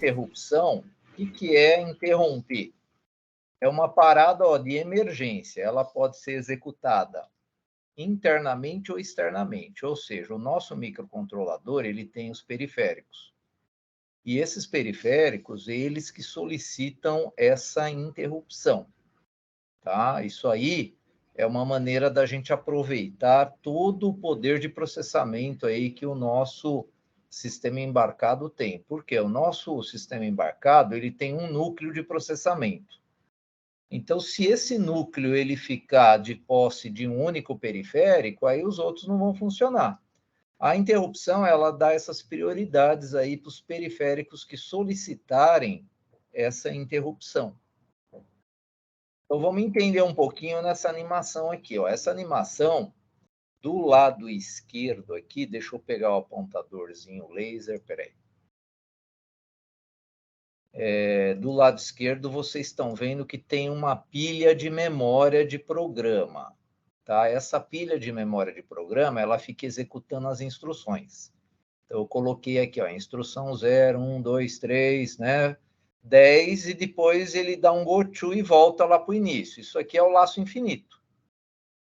interrupção, o que é interromper? É uma parada de emergência, ela pode ser executada internamente ou externamente, ou seja, o nosso microcontrolador ele tem os periféricos. E esses periféricos, eles que solicitam essa interrupção, tá? Isso aí é uma maneira da gente aproveitar todo o poder de processamento aí que o nosso sistema embarcado tem. Porque o nosso sistema embarcado, ele tem um núcleo de processamento. Então, se esse núcleo ele ficar de posse de um único periférico, aí os outros não vão funcionar. A interrupção, ela dá essas prioridades aí para os periféricos que solicitarem essa interrupção. Então, vamos entender um pouquinho nessa animação aqui, ó. Essa animação, do lado esquerdo aqui, deixa eu pegar o apontadorzinho laser, peraí. Do lado esquerdo, vocês estão vendo que tem uma pilha de memória de programa. Tá? Essa pilha de memória de programa, ela fica executando as instruções. Então, eu coloquei aqui, ó, instrução 0, 1, 2, 3, né? 10, e depois ele dá um go to e volta lá para o início. Isso aqui é o laço infinito.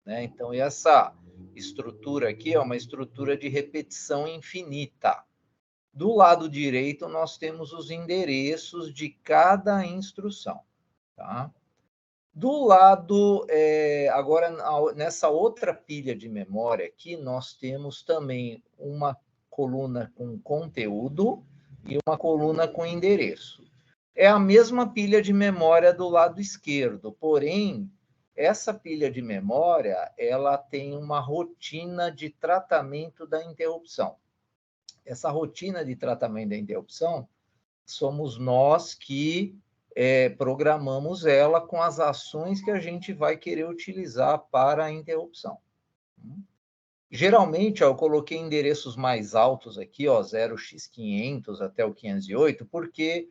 Né? Então, essa estrutura aqui é uma estrutura de repetição infinita. Do lado direito, nós temos os endereços de cada instrução. Tá? Do lado, agora, nessa outra pilha de memória aqui, nós temos também uma coluna com conteúdo e uma coluna com endereço. É a mesma pilha de memória do lado esquerdo, porém, essa pilha de memória, ela tem uma rotina de tratamento da interrupção. Essa rotina de tratamento da interrupção, somos nós que programamos ela com as ações que a gente vai querer utilizar para a interrupção. Geralmente, eu coloquei endereços mais altos aqui, ó, 0x500 até o 508, porque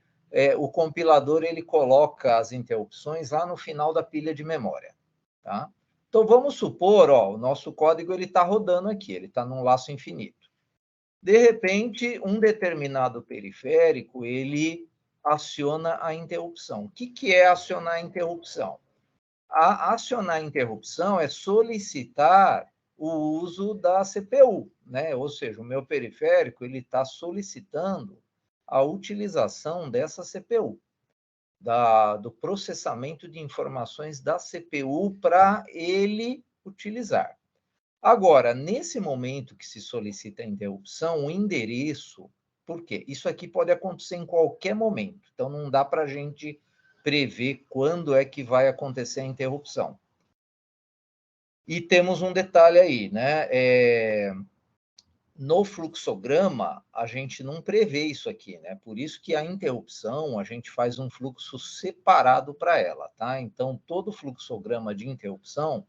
o compilador ele coloca as interrupções lá no final da pilha de memória. Tá? Então, vamos supor, ó, o nosso código está rodando aqui, ele está num laço infinito. De repente, um determinado periférico, ele aciona a interrupção. O que é acionar a interrupção? Acionar a interrupção é solicitar o uso da CPU, né? Ou seja, o meu periférico ele está solicitando a utilização dessa CPU, do processamento de informações da CPU para ele utilizar. Agora, nesse momento que se solicita a interrupção, o endereço, por quê? Isso aqui pode acontecer em qualquer momento, então não dá para a gente prever quando é que vai acontecer a interrupção. E temos um detalhe aí, né? No fluxograma, a gente não prevê isso aqui, né? Por isso que a interrupção, a gente faz um fluxo separado para ela, tá? Então, todo fluxograma de interrupção,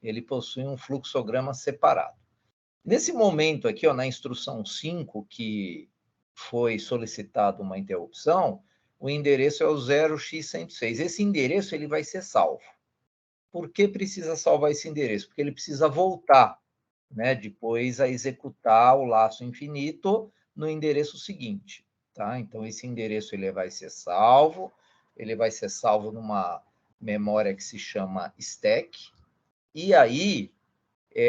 ele possui um fluxograma separado. Nesse momento aqui, ó, na instrução 5, que foi solicitada uma interrupção, o endereço é o 0x106. Esse endereço ele vai ser salvo. Por que precisa salvar esse endereço? Porque ele precisa voltar, né, depois a executar o laço infinito no endereço seguinte. Tá? Então, esse endereço ele vai ser salvo numa memória que se chama stack, e aí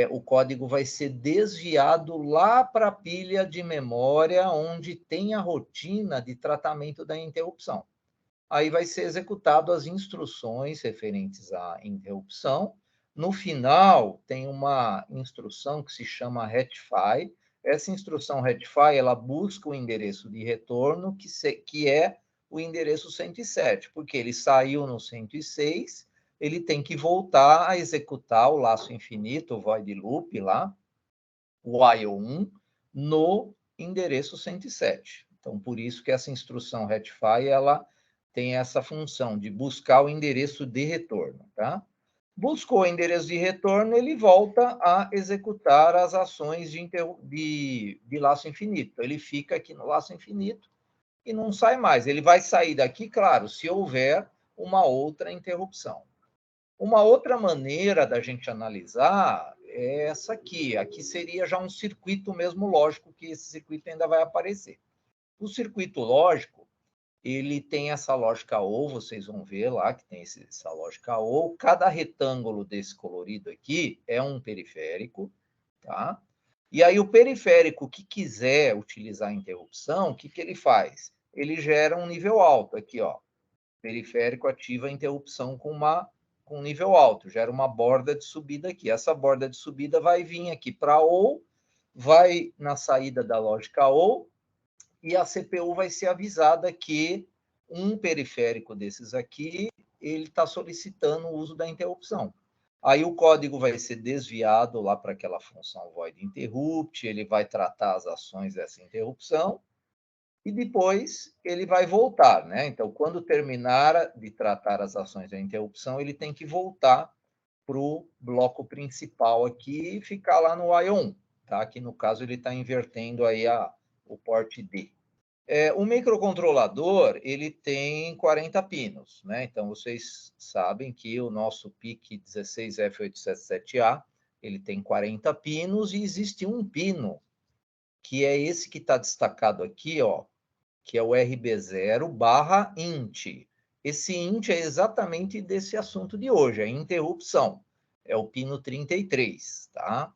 o código vai ser desviado lá para a pilha de memória onde tem a rotina de tratamento da interrupção. Aí vai ser executado as instruções referentes à interrupção. No final, tem uma instrução que se chama retify. Essa instrução retify, ela busca o endereço de retorno, que é o endereço 107, porque ele saiu no 106, ele tem que voltar a executar o laço infinito, o void loop lá, o while1, no endereço 107. Então, por isso que essa instrução retify, ela tem essa função de buscar o endereço de retorno, tá? Buscou o endereço de retorno, ele volta a executar as ações de laço infinito. Ele fica aqui no laço infinito e não sai mais. Ele vai sair daqui, claro, se houver uma outra interrupção. Uma outra maneira da gente analisar é essa aqui. Aqui seria já um circuito mesmo lógico, que esse circuito ainda vai aparecer. O circuito lógico, ele tem essa lógica ou, vocês vão ver lá que tem essa lógica ou. Cada retângulo desse colorido aqui é um periférico, tá? E aí o periférico que quiser utilizar a interrupção, o que ele faz? Ele gera um nível alto aqui, ó. Periférico ativa a interrupção com nível alto, gera uma borda de subida aqui. Essa borda de subida vai vir aqui para ou, vai na saída da lógica ou, e a CPU vai ser avisada que um periférico desses aqui, ele está solicitando o uso da interrupção. Aí o código vai ser desviado lá para aquela função void interrupt, ele vai tratar as ações dessa interrupção, e depois ele vai voltar, né? Então, quando terminar de tratar as ações da interrupção, ele tem que voltar para o bloco principal aqui e ficar lá no I1, tá? Que no caso ele está invertendo aí o porte D. O microcontrolador, ele tem 40 pinos, né? Então, vocês sabem que o nosso PIC 16F877A, ele tem 40 pinos e existe um pino, que é esse que está destacado aqui, ó, que é o RB0/int. Esse int é exatamente desse assunto de hoje, a interrupção. É o pino 33, tá?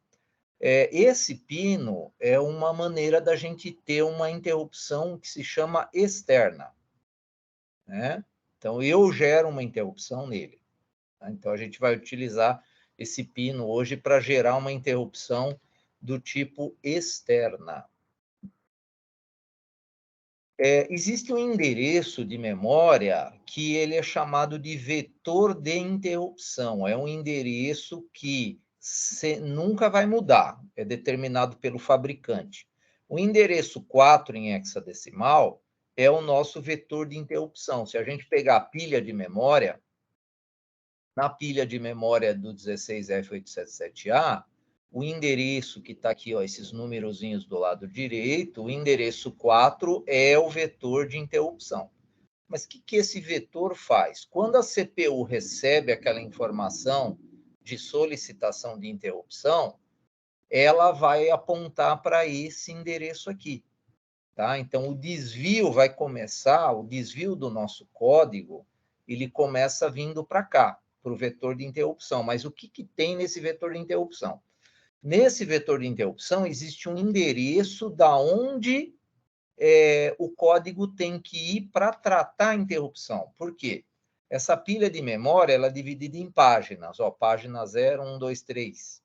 Esse pino é uma maneira da gente ter uma interrupção que se chama externa, né? Então, eu gero uma interrupção nele. Tá? Então, a gente vai utilizar esse pino hoje para gerar uma interrupção do tipo externa. Existe um endereço de memória que ele é chamado de vetor de interrupção. É um endereço que nunca vai mudar, é determinado pelo fabricante. O endereço 4 em hexadecimal é o nosso vetor de interrupção. Se a gente pegar a pilha de memória, na pilha de memória do 16F877A, o endereço que está aqui, ó, esses numerozinhos do lado direito, o endereço 4 é o vetor de interrupção. Mas o que esse vetor faz? Quando a CPU recebe aquela informação de solicitação de interrupção, ela vai apontar para esse endereço aqui. Tá? Então, o desvio vai começar, o desvio do nosso código, ele começa vindo para cá, para o vetor de interrupção. Mas o que tem nesse vetor de interrupção? Nesse vetor de interrupção, existe um endereço da onde o código tem que ir para tratar a interrupção. Por quê? Essa pilha de memória ela é dividida em páginas. Ó, página 0, 1, 2, 3.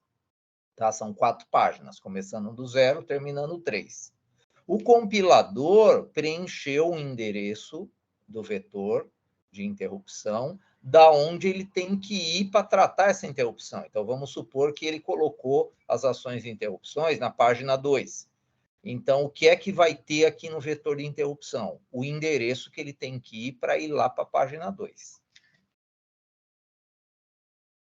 Tá? São 4 páginas, começando do 0, terminando 3. O compilador preencheu o endereço do vetor de interrupção, da onde ele tem que ir para tratar essa interrupção. Então, vamos supor que ele colocou as ações de interrupções na página 2. Então, o que é que vai ter aqui no vetor de interrupção? O endereço que ele tem que ir para ir lá para a página 2.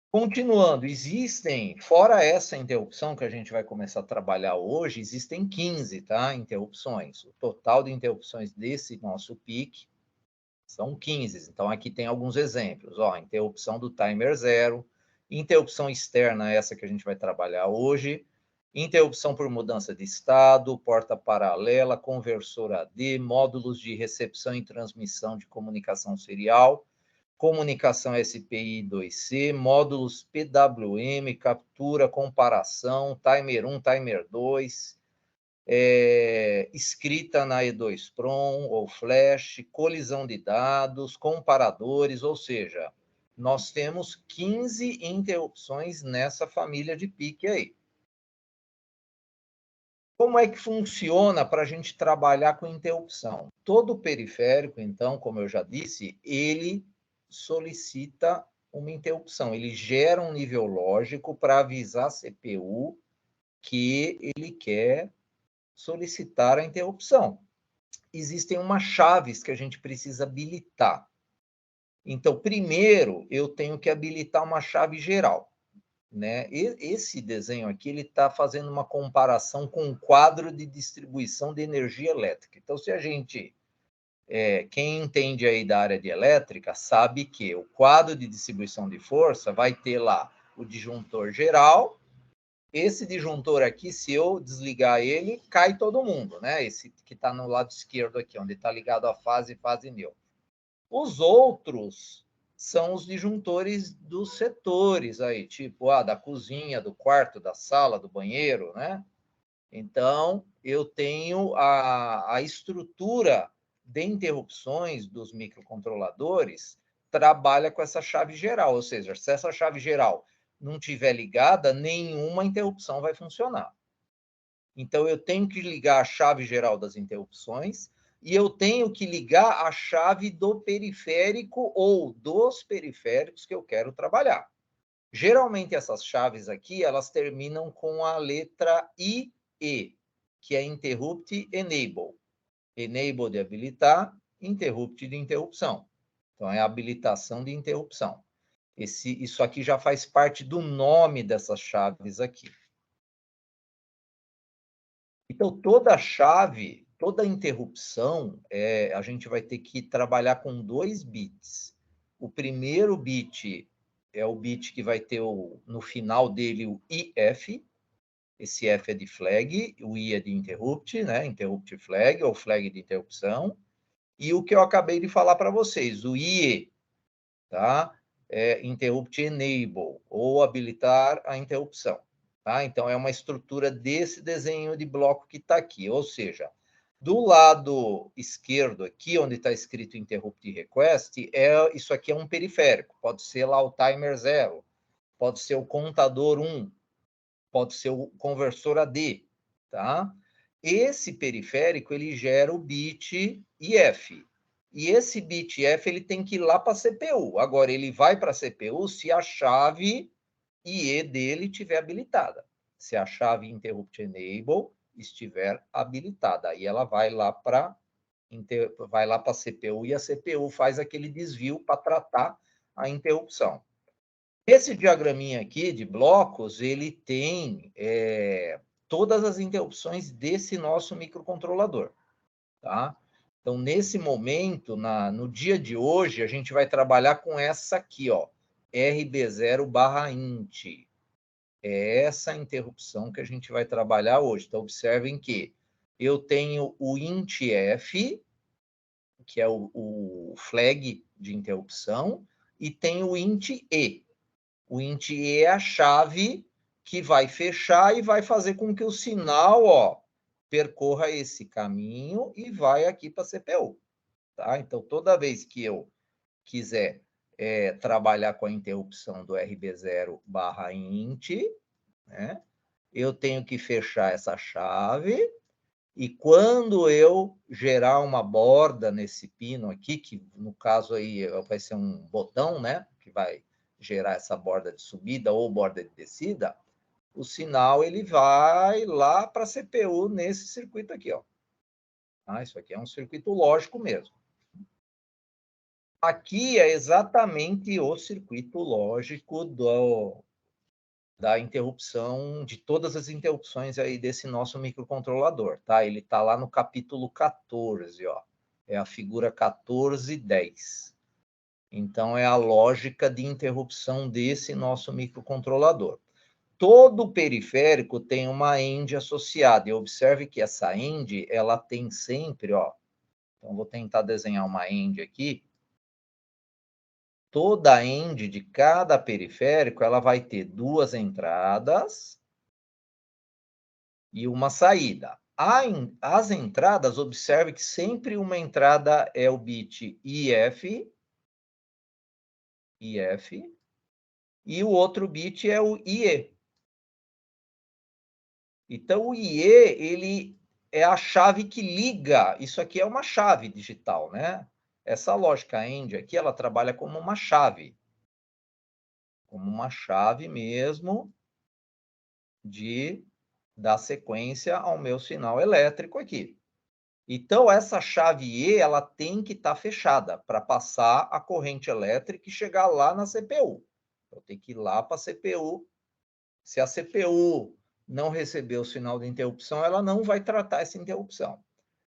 Continuando, existem, fora essa interrupção que a gente vai começar a trabalhar hoje, existem 15, tá? Interrupções. O total de interrupções desse nosso PIC são 15. Então, aqui tem alguns exemplos. Ó, interrupção do timer 0, interrupção externa, essa que a gente vai trabalhar hoje, interrupção por mudança de estado, porta paralela, conversor AD, módulos de recepção e transmissão de comunicação serial, comunicação SPI 2C, módulos PWM, captura, comparação, timer 1, timer 2, escrita na E2PROM ou flash, colisão de dados, comparadores, ou seja, nós temos 15 interrupções nessa família de PIC aí. Como é que funciona para a gente trabalhar com interrupção? Todo periférico, então, como eu já disse, ele solicita uma interrupção. Ele gera um nível lógico para avisar a CPU que ele quer solicitar a interrupção. Existem umas chaves que a gente precisa habilitar. Então, primeiro, eu tenho que habilitar uma chave geral. Né? Esse desenho aqui ele está fazendo uma comparação com o quadro de distribuição de energia elétrica. Então, se a gente, quem entende aí da área de elétrica, sabe que o quadro de distribuição de força vai ter lá o disjuntor geral, Esse disjuntor aqui, se eu desligar ele, cai todo mundo, né? Esse que está no lado esquerdo aqui, onde está ligado a fase neutro. Os outros são os disjuntores dos setores aí, tipo, da cozinha, do quarto, da sala, do banheiro, né? Então, eu tenho a estrutura de interrupções dos microcontroladores trabalha com essa chave geral, ou seja, se essa chave geral não estiver ligada, nenhuma interrupção vai funcionar. Então, eu tenho que ligar a chave geral das interrupções e eu tenho que ligar a chave do periférico ou dos periféricos que eu quero trabalhar. Geralmente, essas chaves aqui, elas terminam com a letra IE, que é Interrupt Enable. Enable de habilitar, Interrupt de interrupção. Então, é a habilitação de interrupção. Isso aqui já faz parte do nome dessas chaves aqui. Então, toda chave, toda interrupção, a gente vai ter que trabalhar com 2 bits. O primeiro bit é o bit que vai ter no final dele o IF. Esse F é de flag, o I é de interrupt, né? Interrupt flag, ou flag de interrupção. E o que eu acabei de falar para vocês, o IE, tá? É interrupt enable, ou habilitar a interrupção. Tá? Então, é uma estrutura desse desenho de bloco que está aqui. Ou seja, do lado esquerdo aqui, onde está escrito Interrupt Request, isso aqui é um periférico. Pode ser lá o timer 0, pode ser o contador 1, pode ser o conversor AD. Tá? Esse periférico, ele gera o bit IF. E esse bit IF, ele tem que ir lá para a CPU. Agora, ele vai para a CPU se a chave IE dele estiver habilitada. Se a chave Interrupt Enable estiver habilitada. Aí ela vai lá para a CPU e a CPU faz aquele desvio para tratar a interrupção. Esse diagraminha aqui de blocos, ele tem todas as interrupções desse nosso microcontrolador. Tá? Então, nesse momento, no dia de hoje, a gente vai trabalhar com essa aqui, ó, RB0/int. É essa interrupção que a gente vai trabalhar hoje. Então, observem que eu tenho o int_f, que é o flag de interrupção, e tenho o int_e. O int_e é a chave que vai fechar e vai fazer com que o sinal, ó, percorra esse caminho e vai aqui para a CPU. Tá? Então, toda vez que eu quiser trabalhar com a interrupção do RB0/int, né, eu tenho que fechar essa chave, e quando eu gerar uma borda nesse pino aqui, que no caso aí vai ser um botão, né, que vai gerar essa borda de subida ou borda de descida, o sinal ele vai lá para a CPU nesse circuito aqui, ó. Isso aqui é um circuito lógico mesmo. Aqui é exatamente o circuito lógico da interrupção, de todas as interrupções aí desse nosso microcontrolador, tá? Ele está lá no capítulo 14, ó. É a figura 1410. Então, é a lógica de interrupção desse nosso microcontrolador. Todo periférico tem uma end associada. E observe que essa end, ela tem sempre, ó. Então, vou tentar desenhar uma end aqui. Toda a end de cada periférico, ela vai ter 2 entradas e uma saída. As entradas, observe que sempre uma entrada é o bit IF, e o outro bit é o IE. Então, o IE, ele é a chave que liga. Isso aqui é uma chave digital, né? Essa lógica AND aqui, ela trabalha como uma chave. Como uma chave mesmo de dar sequência ao meu sinal elétrico aqui. Então, essa chave E, ela tem que estar fechada para passar a corrente elétrica e chegar lá na CPU. Eu tenho que ir lá para a CPU. Se a CPU não receber o sinal de interrupção, ela não vai tratar essa interrupção.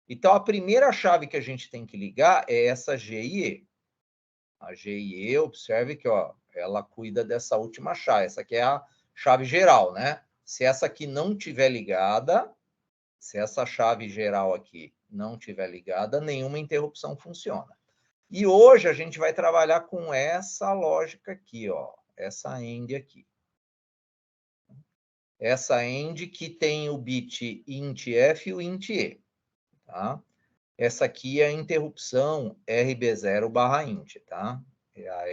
Então, a primeira chave que a gente tem que ligar é essa GIE. A GIE, observe que ó, ela cuida dessa última chave. Essa aqui é a chave geral, né? Se essa aqui não tiver ligada, se essa chave geral aqui não tiver ligada, nenhuma interrupção funciona. E hoje a gente vai trabalhar com essa lógica aqui, ó, essa AND aqui. Essa AND que tem o bit int_f e o int_e, tá? Essa aqui é a interrupção RB0/int, tá? É a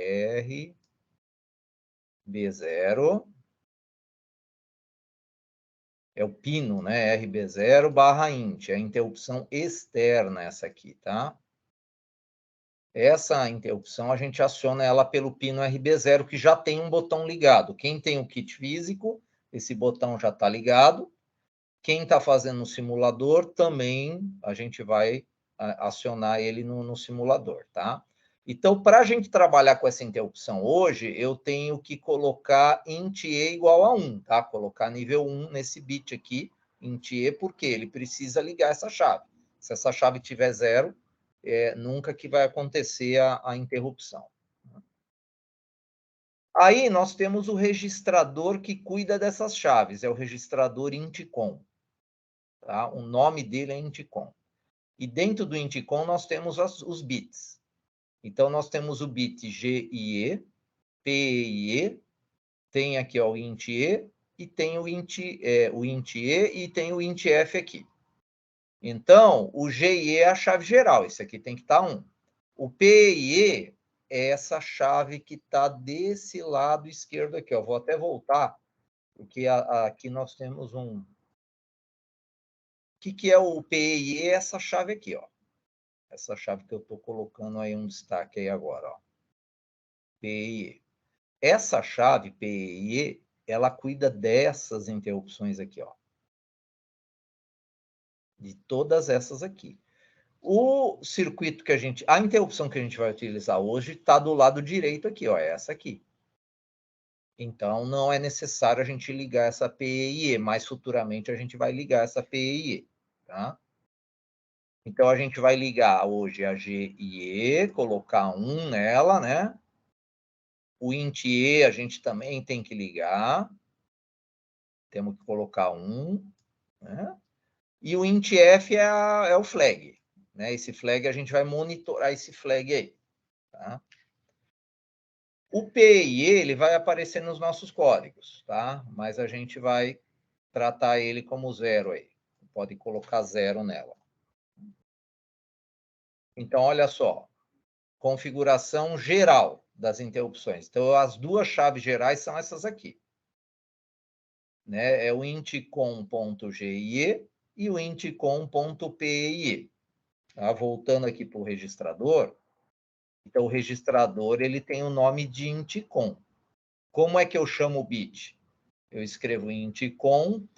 RB0, é o pino, né? RB0/int, é a interrupção externa essa aqui, tá? Essa interrupção a gente aciona ela pelo pino RB0, que já tem um botão ligado. Quem tem o kit físico, esse botão já está ligado. Quem está fazendo no simulador, também a gente vai acionar ele no simulador, tá? Então, para a gente trabalhar com essa interrupção hoje, eu tenho que colocar int_e igual a 1, tá? Colocar nível 1 nesse bit aqui, int_e, porque ele precisa ligar essa chave. Se essa chave tiver 0, nunca que vai acontecer a interrupção. Aí nós temos o registrador que cuida dessas chaves, é o registrador intcom. Tá? O nome dele é intcom. E dentro do intcom nós temos os bits. Então nós temos o bit G e E, P e E, tem aqui ó, o int_e, e tem o int_e e tem o int_f aqui. Então, o G e E é a chave geral, esse aqui tem que estar 1. O P e E é essa chave que está desse lado esquerdo aqui. Ó. Vou até voltar, porque aqui nós temos um... O que é o P e E? É essa chave aqui, ó. Essa chave que eu estou colocando aí um destaque aí agora, ó. P e E. Essa chave, P e E, ela cuida dessas interrupções aqui, ó. De todas essas aqui. O circuito que a interrupção que a gente vai utilizar hoje está do lado direito aqui, ó, é essa aqui. Então, não é necessário a gente ligar essa PE, mas futuramente a gente vai ligar essa PE, tá? Então, a gente vai ligar hoje a G e E, colocar 1 nela, né? O int_e a gente também tem que ligar. Temos que colocar 1, né? E o int_f é o flag, né? Esse flag, a gente vai monitorar esse flag aí, tá? O P e E, ele vai aparecer nos nossos códigos, tá? Mas a gente vai tratar ele como 0 aí. Pode colocar 0 nela. Então, olha só. Configuração geral das interrupções. Então, as duas chaves gerais são essas aqui. Né? É o intcom.GIE e o intcom.PIE. Tá? Voltando aqui para o registrador. Então, o registrador ele tem o nome de intcom. Como é que eu chamo o bit? Eu escrevo intcom.GIE,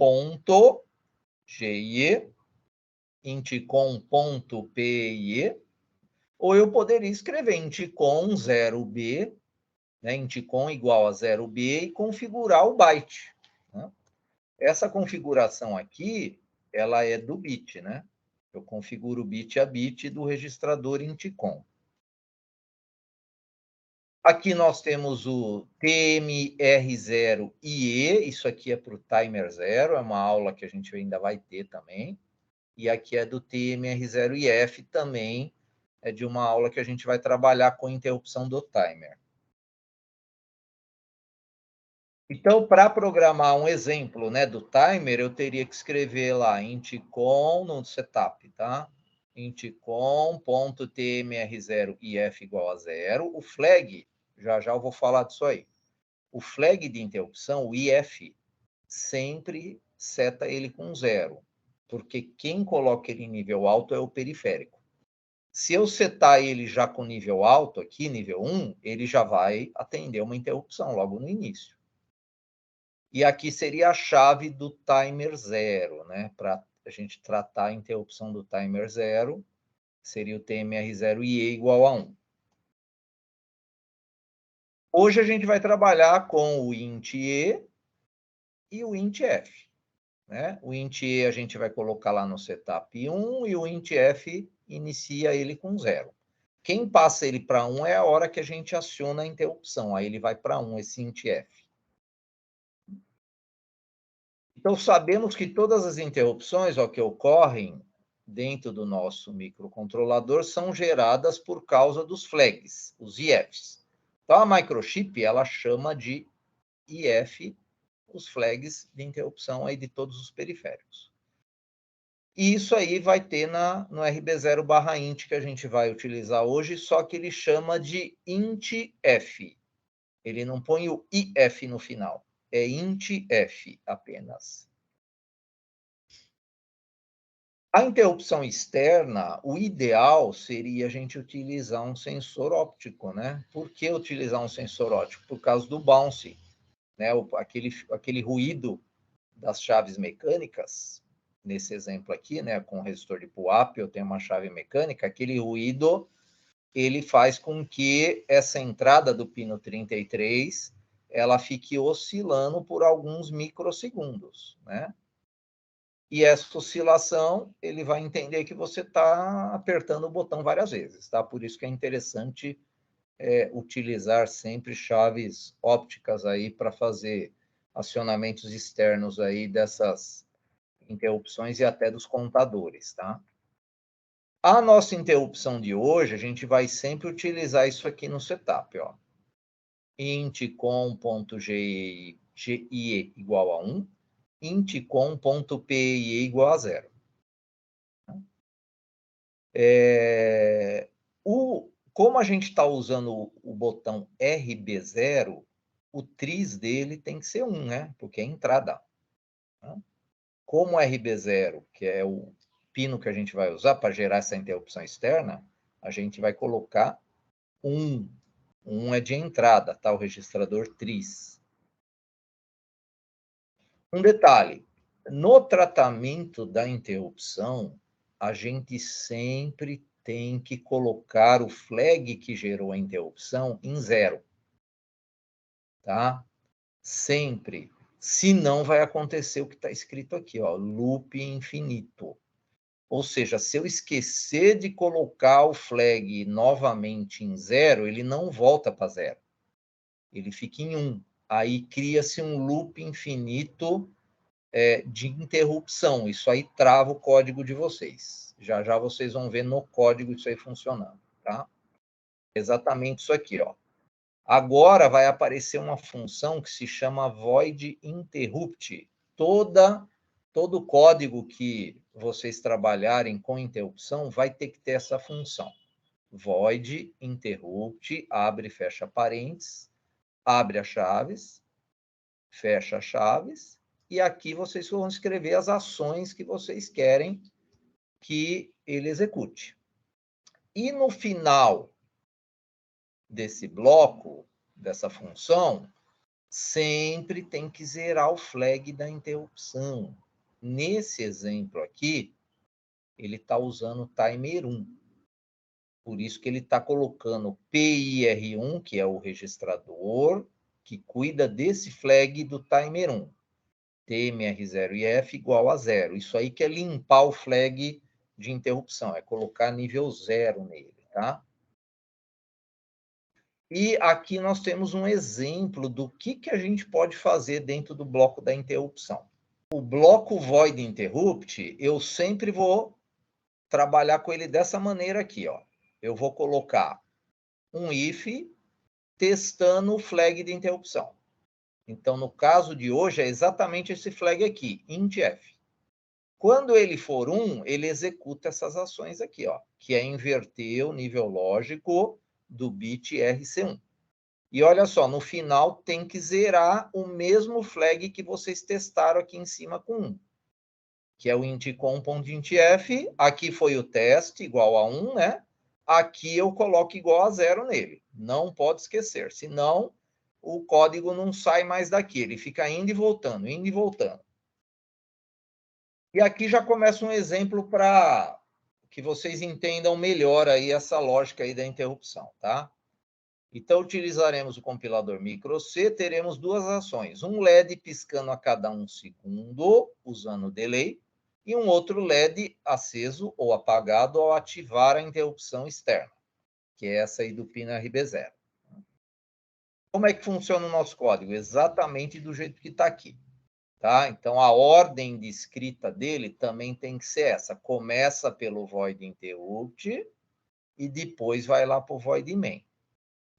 intcom.PIE, ou eu poderia escrever intcom 0b, né, intcom igual a 0b e configurar o byte. Né? Essa configuração aqui, ela é do bit, né? Eu configuro bit a bit do registrador intcom. Aqui nós temos o TMR0IE, isso aqui é para o timer 0, é uma aula que a gente ainda vai ter também. E aqui é do TMR0IF também, é de uma aula que a gente vai trabalhar com interrupção do timer. Então, para programar um exemplo, né, do timer, eu teria que escrever lá intcom no setup, tá? intcom.tmr0if igual a 0. O flag, já eu vou falar disso aí. O flag de interrupção, o if, sempre seta ele com 0, porque quem coloca ele em nível alto é o periférico. Se eu setar ele já com nível alto aqui, nível 1, ele já vai atender uma interrupção logo no início. E aqui seria a chave do timer 0, né? Para a gente tratar a interrupção do timer 0, seria o TMR0IE igual a 1. Hoje a gente vai trabalhar com o int_e e o int_f. Né? O int_e a gente vai colocar lá no setup 1 e o int_f inicia ele com 0. Quem passa ele para 1 é a hora que a gente aciona a interrupção. Aí ele vai para 1, esse int_f. Então, sabemos que todas as interrupções que ocorrem dentro do nosso microcontrolador são geradas por causa dos flags, os IFs. Então, a microchip, ela chama de IF os flags de interrupção aí de todos os periféricos. E isso aí vai ter no RB0/int que a gente vai utilizar hoje, só que ele chama de int_f. Ele não põe o IF no final, é int_f apenas. A interrupção externa, o ideal seria a gente utilizar um sensor óptico, né? Por que utilizar um sensor óptico? Por causa do bounce, né? Aquele ruído das chaves mecânicas, nesse exemplo aqui, né? Com o resistor de pull-up, eu tenho uma chave mecânica, aquele ruído, ele faz com que essa entrada do pino 33, ela fique oscilando por alguns microsegundos, né? E essa oscilação, ele vai entender que você está apertando o botão várias vezes, tá? Por isso que é interessante utilizar sempre chaves ópticas aí para fazer acionamentos externos aí dessas interrupções e até dos contadores, tá? A nossa interrupção de hoje, a gente vai sempre utilizar isso aqui no setup, ó. int_com.GIE igual a 1, int_com.PIE igual a 0. Como a gente está usando o botão RB0, o tris dele tem que ser 1, né? Porque é entrada. Né? Como o RB0, que é o pino que a gente vai usar para gerar essa interrupção externa, a gente vai colocar 1. 1 é de entrada, tá? O registrador tris. Um detalhe, no tratamento da interrupção, a gente sempre tem que colocar o flag que gerou a interrupção em 0. Tá? Sempre. Senão vai acontecer o que está escrito aqui, ó, loop infinito. Ou seja, se eu esquecer de colocar o flag novamente em 0, ele não volta para 0. Ele fica em 1. Aí cria-se um loop infinito de interrupção. Isso aí trava o código de vocês. Já já vocês vão ver no código isso aí funcionando, tá? Exatamente isso aqui, ó. Agora vai aparecer uma função que se chama void interrupt. Todo código que vocês trabalharem com interrupção vai ter que ter essa função. Void interrupt, abre e fecha parênteses, abre as chaves, fecha as chaves, e aqui vocês vão escrever as ações que vocês querem que ele execute. E no final desse bloco, dessa função, sempre tem que zerar o flag da interrupção. Nesse exemplo aqui, ele está usando o timer 1. Por isso que ele está colocando PIR1, que é o registrador, que cuida desse flag do timer 1. TMR0IF igual a 0. Isso aí que é limpar o flag de interrupção, é colocar nível 0 nele, tá? E aqui nós temos um exemplo do que a gente pode fazer dentro do bloco da interrupção. O bloco void interrupt, eu sempre vou trabalhar com ele dessa maneira aqui, ó. Eu vou colocar um if testando o flag de interrupção. Então, no caso de hoje, é exatamente esse flag aqui, int_f. Quando ele for 1, ele executa essas ações aqui, ó, que é inverter o nível lógico do bit RC1. E olha só, no final tem que zerar o mesmo flag que vocês testaram aqui em cima com 1, que é o int_com.intf. Aqui foi o teste, igual a 1, né? Aqui eu coloco igual a 0 nele. Não pode esquecer, senão o código não sai mais daqui. Ele fica indo e voltando, indo e voltando. E aqui já começa um exemplo para que vocês entendam melhor aí essa lógica aí da interrupção, tá? Então, utilizaremos o compilador microC, teremos duas ações. Um LED piscando a cada 1 segundo, usando o delay, e um outro LED aceso ou apagado ao ativar a interrupção externa, que é essa aí do pino RB0. Como é que funciona o nosso código? Exatamente do jeito que está aqui. tá? Então, a ordem de escrita dele também tem que ser essa. Começa pelo void interrupt e depois vai lá para o void main.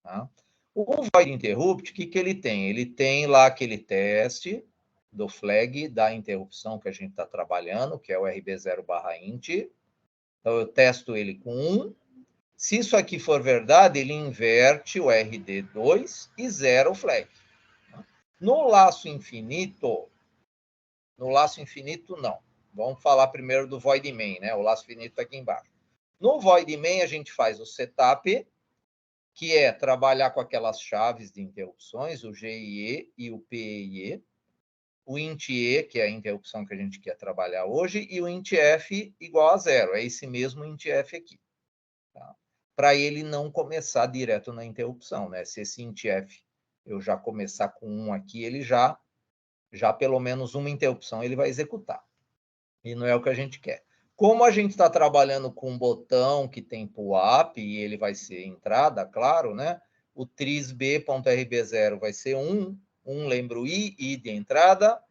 Tá? O void interrupt, o que ele tem? Ele tem lá aquele teste do flag da interrupção que a gente está trabalhando, que é o RB0/int. Então, eu testo ele com 1. Se isso aqui for verdade, ele inverte o RD2 e zera o flag. No laço infinito não. Vamos falar primeiro do void main, né? O laço infinito está aqui embaixo. No void main, a gente faz o setup, que é trabalhar com aquelas chaves de interrupções, o GIE e o PIE, o int-e, que é a interrupção que a gente quer trabalhar hoje, e o int-f igual a 0. É esse mesmo int-f aqui. Tá? Para ele não começar direto na interrupção, né? Se esse int-f eu já começar com 1 aqui, ele já pelo menos uma interrupção ele vai executar. E não é o que a gente quer. Como a gente está trabalhando com um botão que tem pull-up e ele vai ser entrada, claro, né? O trisb.rb0 vai ser 1, lembra o I de entrada,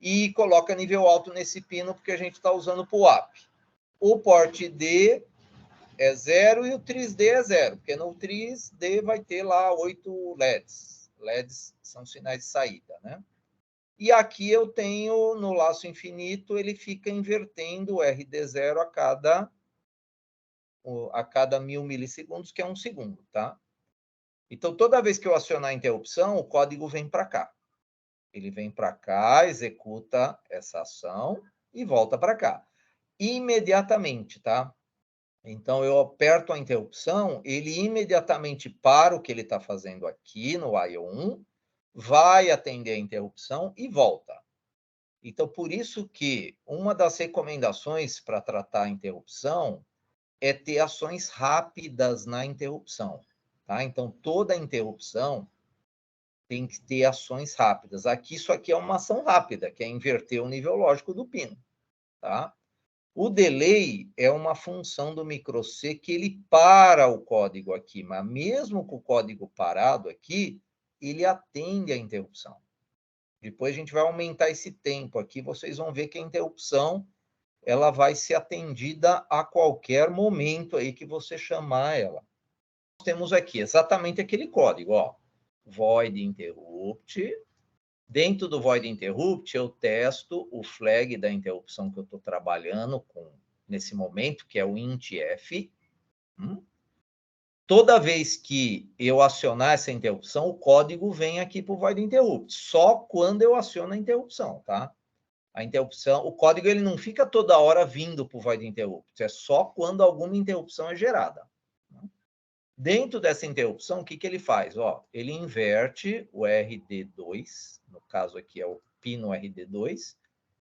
e coloca nível alto nesse pino porque a gente está usando pull-up. O port D é 0 e o trisd é 0, porque no trisd vai ter lá 8 LEDs. LEDs são sinais de saída, né? E aqui eu tenho, no laço infinito, ele fica invertendo o RD0 a cada 1000 milissegundos, que é 1 segundo, tá? Então, toda vez que eu acionar a interrupção, o código vem para cá. Ele vem para cá, executa essa ação e volta para cá. Imediatamente, tá? Então, eu aperto a interrupção, ele imediatamente para o que ele está fazendo aqui no IO1, vai atender a interrupção e volta. Então, por isso que uma das recomendações para tratar a interrupção é ter ações rápidas na interrupção. Tá? Então, toda interrupção tem que ter ações rápidas. Aqui, isso aqui é uma ação rápida, que é inverter o nível lógico do pino. Tá? O delay é uma função do microC que ele para o código aqui, mas mesmo com o código parado aqui, ele atende a interrupção. Depois a gente vai aumentar esse tempo aqui, vocês vão ver que a interrupção ela vai ser atendida a qualquer momento aí que você chamar ela. Nós temos aqui exatamente aquele código, ó, void interrupt. Dentro do void interrupt, eu testo o flag da interrupção que eu estou trabalhando com nesse momento, que é o int-f. Toda vez que eu acionar essa interrupção, o código vem aqui para o void interrupt. Só quando eu aciono a interrupção, tá? A interrupção, o código ele não fica toda hora vindo para o void interrupt. É só quando alguma interrupção é gerada. Dentro dessa interrupção, o que ele faz? Ó, ele inverte o RD2, no caso aqui é o pino RD2,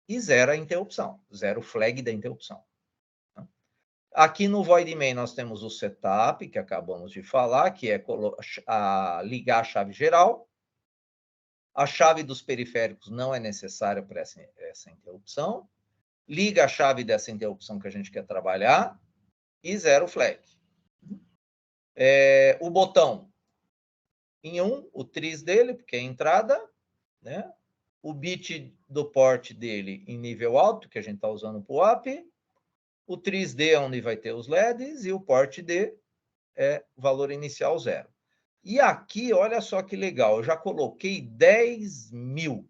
e zera a interrupção, zera o flag da interrupção. Aqui no void main nós temos o setup, que acabamos de falar, que é ligar a chave geral. A chave dos periféricos não é necessária para essa interrupção. Liga a chave dessa interrupção que a gente quer trabalhar e zera o flag. O botão em 1, o tris dele, porque é a entrada, né? O bit do port dele em nível alto, que a gente está usando para o up. O trisd é onde vai ter os LEDs e o port D é valor inicial 0. E aqui, olha só que legal, eu já coloquei 10.000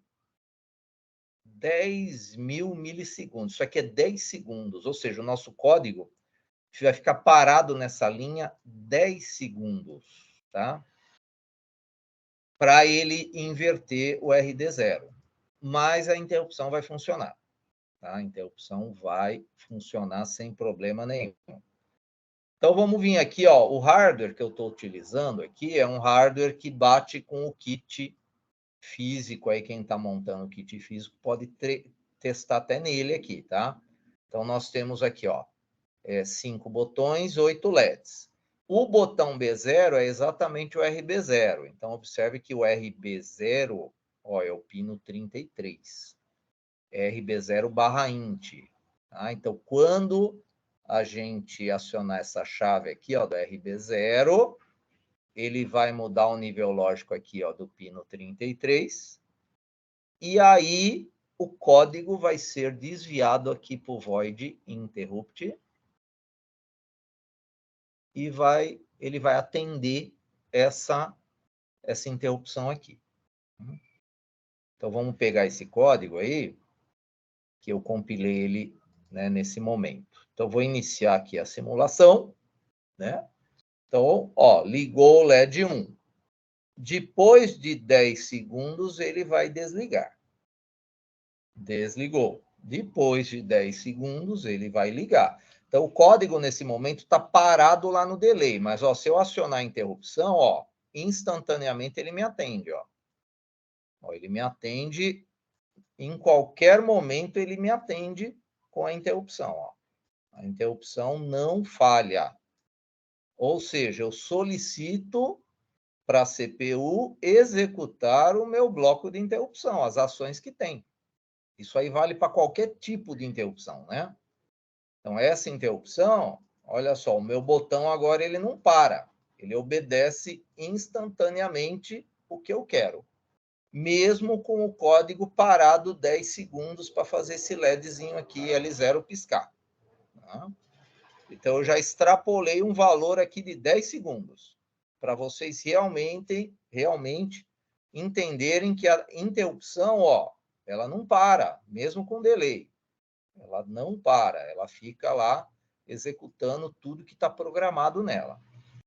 milissegundos. Isso aqui é 10 segundos, ou seja, o nosso código vai ficar parado nessa linha 10 segundos, tá? Para ele inverter o RD0. Mas a interrupção vai funcionar. Tá? A interrupção vai funcionar sem problema nenhum. Então, vamos vir aqui, ó, o hardware que eu estou utilizando aqui é um hardware que bate com o kit físico, aí quem está montando o kit físico pode testar até nele aqui, tá? Então, nós temos aqui, ó, 5 botões, 8 LEDs. O botão B0 é exatamente o RB0. Então, observe que o RB0, ó, é o pino 33. RB0/int. Tá? Então, quando a gente acionar essa chave aqui, ó, do RB0, ele vai mudar o nível lógico aqui, ó, do pino 33. E aí, o código vai ser desviado aqui para o void interrupt e ele vai atender essa interrupção aqui. Então, vamos pegar esse código aí, que eu compilei ele, né, nesse momento. Então, vou iniciar aqui a simulação, né? Então, ó, ligou o LED 1. Depois de 10 segundos, ele vai desligar. Desligou. Depois de 10 segundos, ele vai ligar. Então, o código, nesse momento, está parado lá no delay. Mas, ó, se eu acionar a interrupção, ó, instantaneamente ele me atende, ó. Ó, ele me atende, em qualquer momento ele me atende com a interrupção, ó. A interrupção não falha. Ou seja, eu solicito para a CPU executar o meu bloco de interrupção, as ações que tem. Isso aí vale para qualquer tipo de interrupção, né? Então, essa interrupção, olha só, o meu botão agora ele não para. Ele obedece instantaneamente o que eu quero. Mesmo com o código parado 10 segundos para fazer esse LEDzinho aqui, L0 piscar. Tá? Então, eu já extrapolei um valor aqui de 10 segundos, para vocês realmente entenderem que a interrupção, ó, ela não para, mesmo com delay. Ela não para, ela fica lá executando tudo que está programado nela.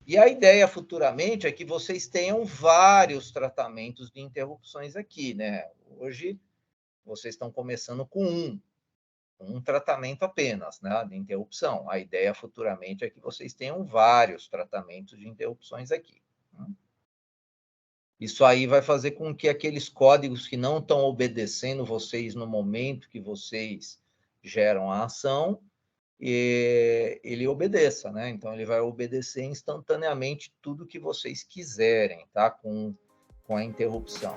E a ideia futuramente é que vocês tenham vários tratamentos de interrupções aqui, né? Hoje, vocês estão começando com um tratamento apenas, né, de interrupção. A ideia futuramente é que vocês tenham vários tratamentos de interrupções aqui. Isso aí vai fazer com que aqueles códigos que não estão obedecendo vocês no momento que vocês geram a ação, ele obedeça, né? Então, ele vai obedecer instantaneamente tudo que vocês quiserem, tá? Com a interrupção.